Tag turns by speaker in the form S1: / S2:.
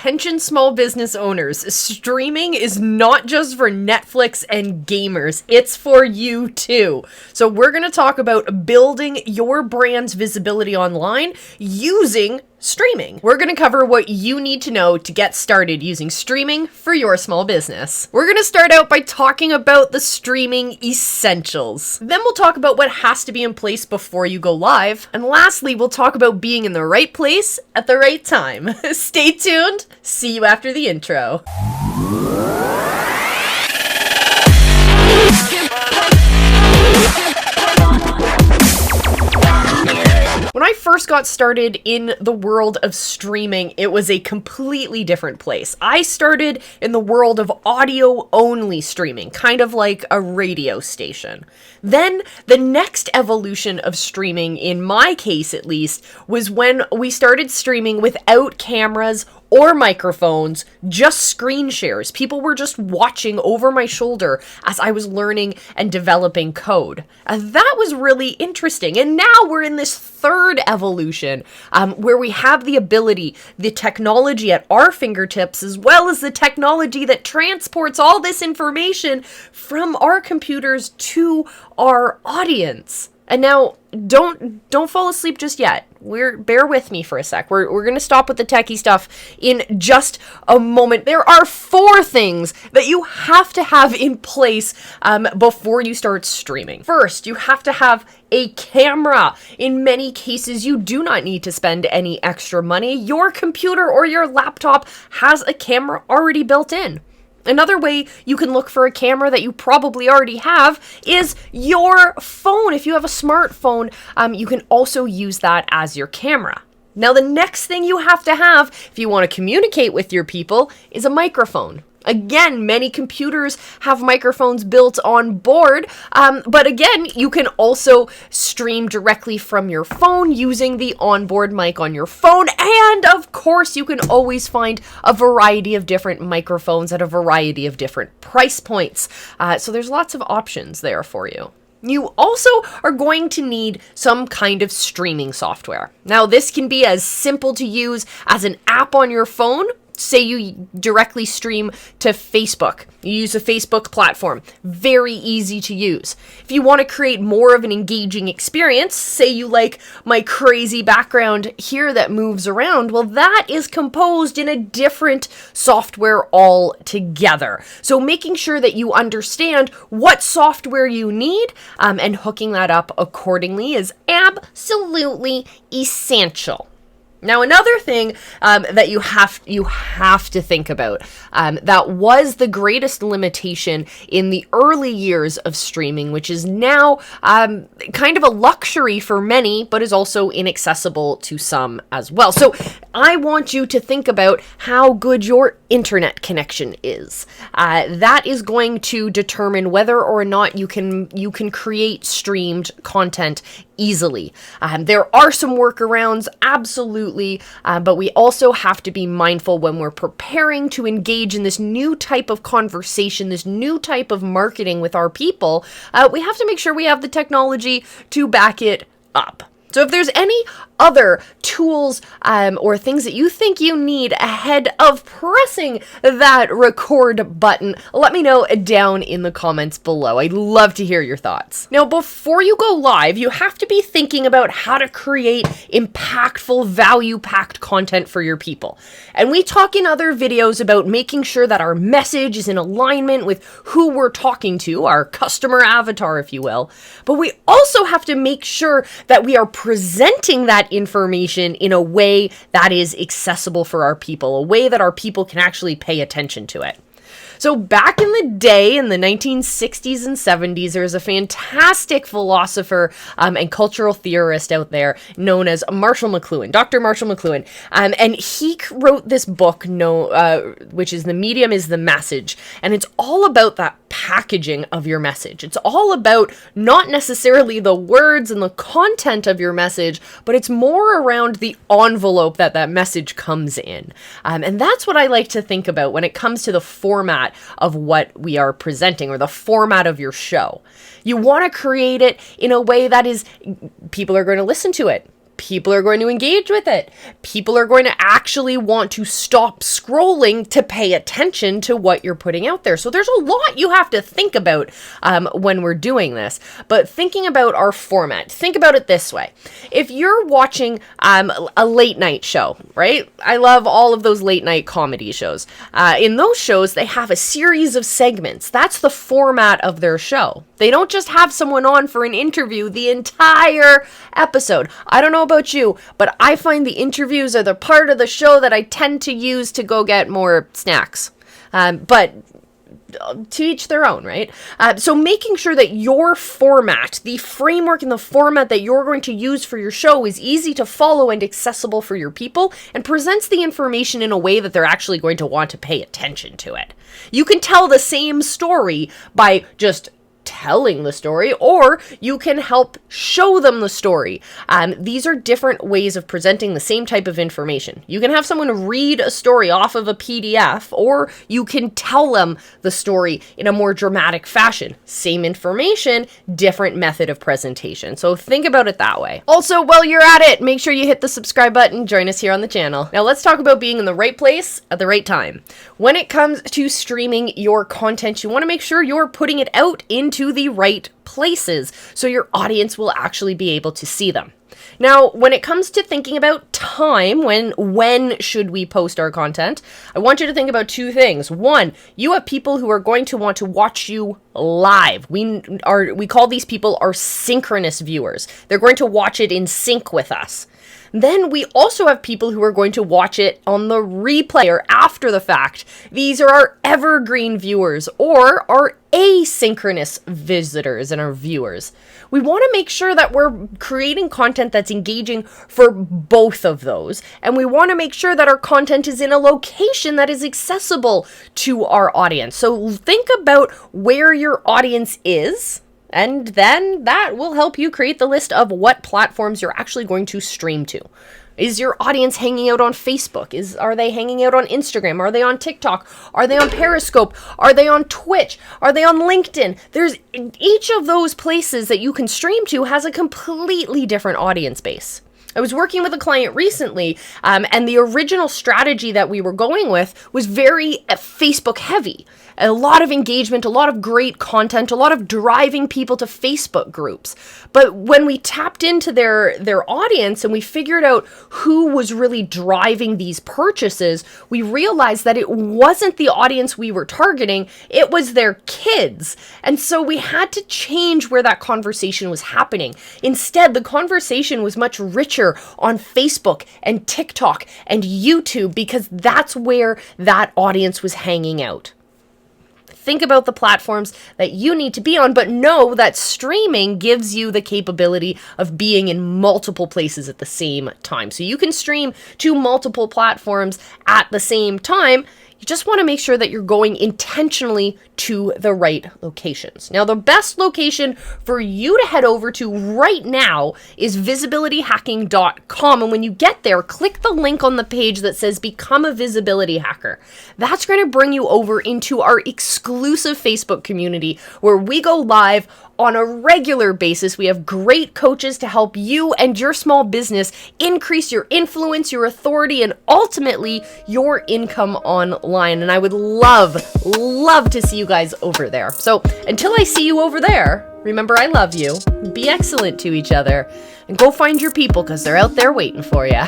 S1: Attention small business owners, streaming is not just for Netflix and gamers, it's for you too. So we're going to talk about building your brand's visibility online using streaming. We're going to cover what you need to know to get started using streaming for your small business. We're going to start out by talking about the streaming essentials. Then we'll talk about what has to be in place before you go live. And lastly, we'll talk about being in the right place at the right time. Stay tuned. See you after the intro. When I first got started in the world of streaming, it was a completely different place. I started in the world of audio-only streaming, kind of like a radio station. Then, the next evolution of streaming, in my case at least, was when we started streaming without cameras or microphones, just screen shares. People were just watching over my shoulder as I was learning and developing code. That was really interesting. And now we're in this third evolution where we have the ability, the technology at our fingertips, as well as the technology that transports all this information from our computers to our audience. And now, don't fall asleep just yet. Bear with me for a sec. We're going to stop with the techie stuff in just a moment. There are 4 things that you have to have in place before you start streaming. First, you have to have a camera. In many cases, you do not need to spend any extra money. Your computer or your laptop has a camera already built in. Another way you can look for a camera that you probably already have is your phone. If you have a smartphone, you can also use that as your camera. Now, the next thing you have to have if you want to communicate with your people is a microphone. Again, many computers have microphones built on board, but again, you can also stream directly from your phone using the onboard mic on your phone, and of course, you can always find a variety of different microphones at a variety of different price points. So there's lots of options there for you. You also are going to need some kind of streaming software. Now, this can be as simple to use as an app on your phone. Say you directly stream to Facebook. You use a Facebook platform. Very easy to use. If you want to create more of an engaging experience, say you like my crazy background here that moves around, well, that is composed in a different software altogether. So making sure that you understand what software you need and hooking that up accordingly is absolutely essential. Now, another thing that you have to think about that was the greatest limitation in the early years of streaming, which is now kind of a luxury for many, but is also inaccessible to some as well. So I want you to think about how good your internet connection is. That is going to determine whether or not you can create streamed content easily. There are some workarounds, absolutely, but we also have to be mindful when we're preparing to engage in this new type of conversation, this new type of marketing with our people. We have to make sure we have the technology to back it up. So if there's any other tools or things that you think you need ahead of pressing that record button, let me know down in the comments below. I'd love to hear your thoughts. Now, before you go live, you have to be thinking about how to create impactful, value-packed content for your people. And we talk in other videos about making sure that our message is in alignment with who we're talking to, our customer avatar, if you will. But we also have to make sure that we are presenting that information in a way that is accessible for our people, a way that our people can actually pay attention to it. So back in the day, in the 1960s and 70s, there was a fantastic philosopher and cultural theorist out there known as Marshall McLuhan, Dr. Marshall McLuhan. And he wrote this book, which is The Medium is the Message. And it's all about that packaging of your message. It's all about not necessarily the words and the content of your message, but it's more around the envelope that message comes in. And that's what I like to think about when it comes to the format of what we are presenting or the format of your show. You want to create it in a way that is, people are going to listen to it. people are going to engage with it. People are going to actually want to stop scrolling to pay attention to what you're putting out there. So there's a lot you have to think about when we're doing this. But thinking about our format, think about it this way. If you're watching a late night show, right? I love all of those late night comedy shows. In those shows, they have a series of segments. That's the format of their show. They don't just have someone on for an interview the entire episode. I don't know about you, but I find the interviews are the part of the show that I tend to use to go get more snacks. But to each their own, right? So making sure that your format, the framework and the format that you're going to use for your show is easy to follow and accessible for your people and presents the information in a way that they're actually going to want to pay attention to it. You can tell the same story by just telling the story, or you can help show them the story. These are different ways of presenting the same type of information. You can have someone read a story off of a PDF, or you can tell them the story in a more dramatic fashion. Same information, different method of presentation. So think about it that way. Also, while you're at it, make sure you hit the subscribe button, join us here on the channel. Now let's talk about being in the right place at the right time. When it comes to streaming your content, you want to make sure you're putting it out into the right places so your audience will actually be able to see them. Now, when it comes to thinking about time, when should we post our content, I want you to think about two things. One, you have people who are going to want to watch you live. We call these people our synchronous viewers. They're going to watch it in sync with us. Then we also have people who are going to watch it on the replay or after the fact. These are our evergreen viewers or our asynchronous visitors and our viewers. We want to make sure that we're creating content that's engaging for both of those. And we want to make sure that our content is in a location that is accessible to our audience. So think about where your audience is, and then that will help you create the list of what platforms you're actually going to stream to. Is your audience hanging out on Facebook? Are they hanging out on Instagram? Are they on TikTok? Are they on Periscope? Are they on Twitch? Are they on LinkedIn? There's each of those places that you can stream to has a completely different audience base. I was working with a client recently, and the original strategy that we were going with was very Facebook heavy. A lot of engagement, a lot of great content, a lot of driving people to Facebook groups. But when we tapped into their audience and we figured out who was really driving these purchases, we realized that it wasn't the audience we were targeting, it was their kids. And so we had to change where that conversation was happening. Instead, the conversation was much richer on Facebook and TikTok and YouTube because that's where that audience was hanging out. Think about the platforms that you need to be on, but know that streaming gives you the capability of being in multiple places at the same time. So you can stream to multiple platforms at the same time. You just want to make sure that you're going intentionally to the right locations. Now, the best location for you to head over to right now is visibilityhacking.com. And when you get there, click the link on the page that says Become a Visibility Hacker. That's going to bring you over into our exclusive Facebook community where we go live on a regular basis. We have great coaches to help you and your small business increase your influence, your authority, and ultimately your income online. And I would love to see you guys over there. So until I see you over there, remember I love you. Be excellent to each other and go find your people because they're out there waiting for you.